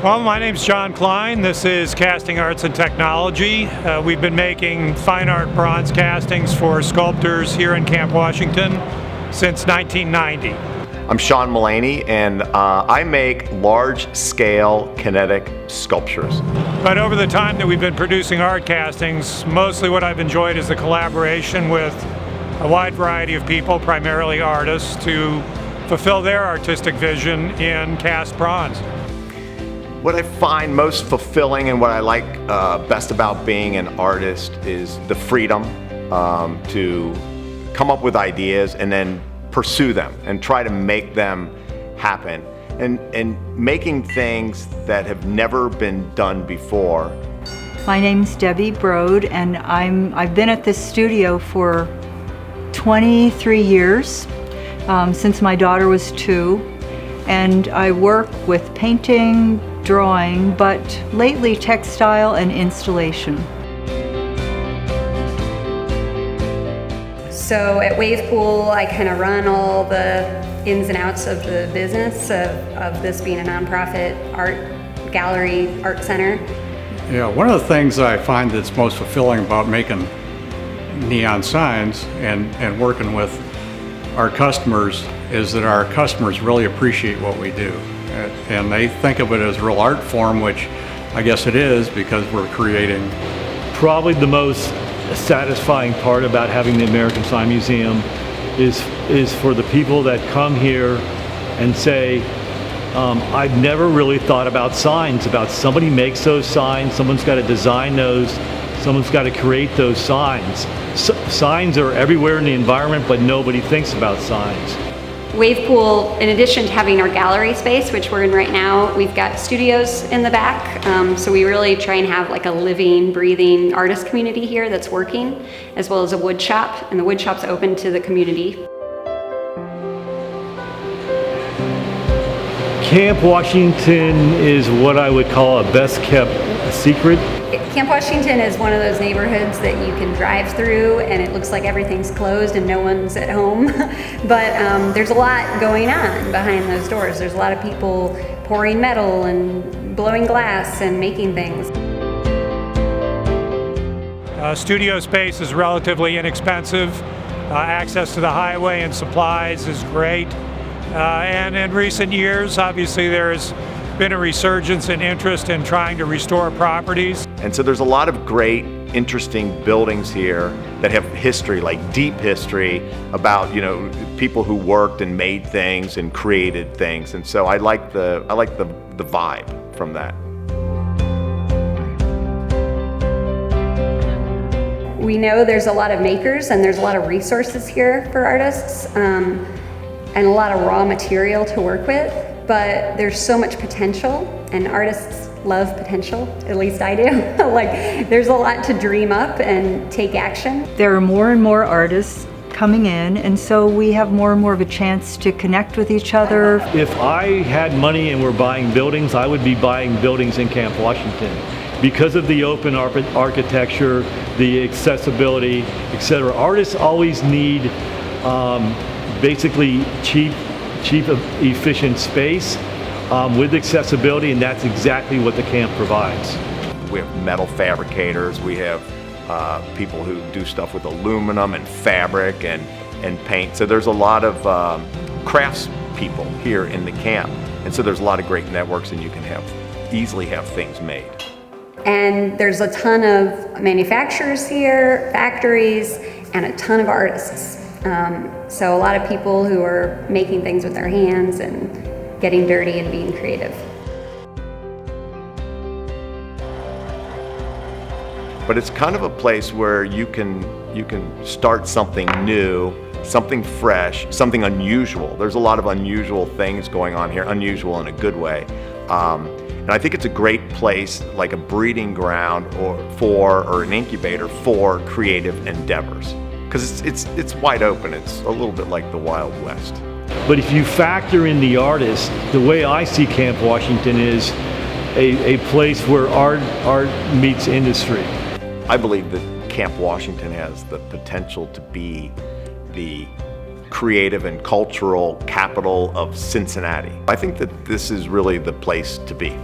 Well, my name's John Klein. This is Casting Arts and Technology. We've been making fine art bronze castings for sculptors here in Camp Washington since 1990. I'm Sean Mullaney, and I make large-scale kinetic sculptures. But over the time that we've been producing art castings, mostly what I've enjoyed is the collaboration with a wide variety of people, primarily artists, to fulfill their artistic vision in cast bronze. What I find most fulfilling and what I like best about being an artist is the freedom to come up with ideas and then pursue them and try to make them happen, and making things that have never been done before. My name's Debbie Brode, and I've been at this studio for 23 years, since my daughter was 2, and I work with painting, drawing, but lately textile and installation. So at Wave Pool, I kind of run all the ins and outs of the business of this being a nonprofit art gallery, art center. Yeah, one of the things I find that's most fulfilling about making neon signs and working with our customers is that our customers really appreciate what we do. And they think of it as a real art form, which I guess it is, because we're creating. Probably the most satisfying part about having the American Sign Museum is for the people that come here and say, I've never really thought about signs, about somebody makes those signs, someone's got to design those, someone's got to create those signs. Signs are everywhere in the environment, but nobody thinks about signs. Wave Pool, in addition to having our gallery space, which we're in right now, we've got studios in the back. So we really try and have like a living, breathing artist community here that's working, as well as a wood shop, and the wood shop's open to the community. Camp Washington is what I would call a best kept secret. Camp Washington is one of those neighborhoods that you can drive through and it looks like everything's closed and no one's at home. But there's a lot going on behind those doors. There's a lot of people pouring metal and blowing glass and making things. Studio space is relatively inexpensive. Access to the highway and supplies is great. And in recent years, obviously there's been a resurgence in interest in trying to restore properties. And so there's a lot of great, interesting buildings here that have history, like deep history about, people who worked and made things and created things. And so I like the vibe from that. We know there's a lot of makers and there's a lot of resources here for artists, and a lot of raw material to work with. But there's so much potential, and artists love potential, at least I do. Like, there's a lot to dream up and take action. There are more and more artists coming in, and so we have more and more of a chance to connect with each other. If I had money and were buying buildings, I would be buying buildings in Camp Washington. Because of the open architecture, the accessibility, etc. Artists always need basically cheap, efficient space with accessibility, and that's exactly what the camp provides. We have metal fabricators, we have people who do stuff with aluminum and fabric and paint. So there's a lot of crafts people here in the camp, and so there's a lot of great networks, and you can easily have things made. And there's a ton of manufacturers here, factories, and a ton of artists. So a lot of people who are making things with their hands and getting dirty and being creative. But it's kind of a place where you can start something new, something fresh, something unusual. There's a lot of unusual things going on here, unusual in a good way. And I think it's a great place, like a breeding ground or an incubator for creative endeavors. Because it's wide open. It's a little bit like the Wild West. But if you factor in the artist, the way I see Camp Washington is a place where art meets industry. I believe that Camp Washington has the potential to be the creative and cultural capital of Cincinnati. I think that this is really the place to be.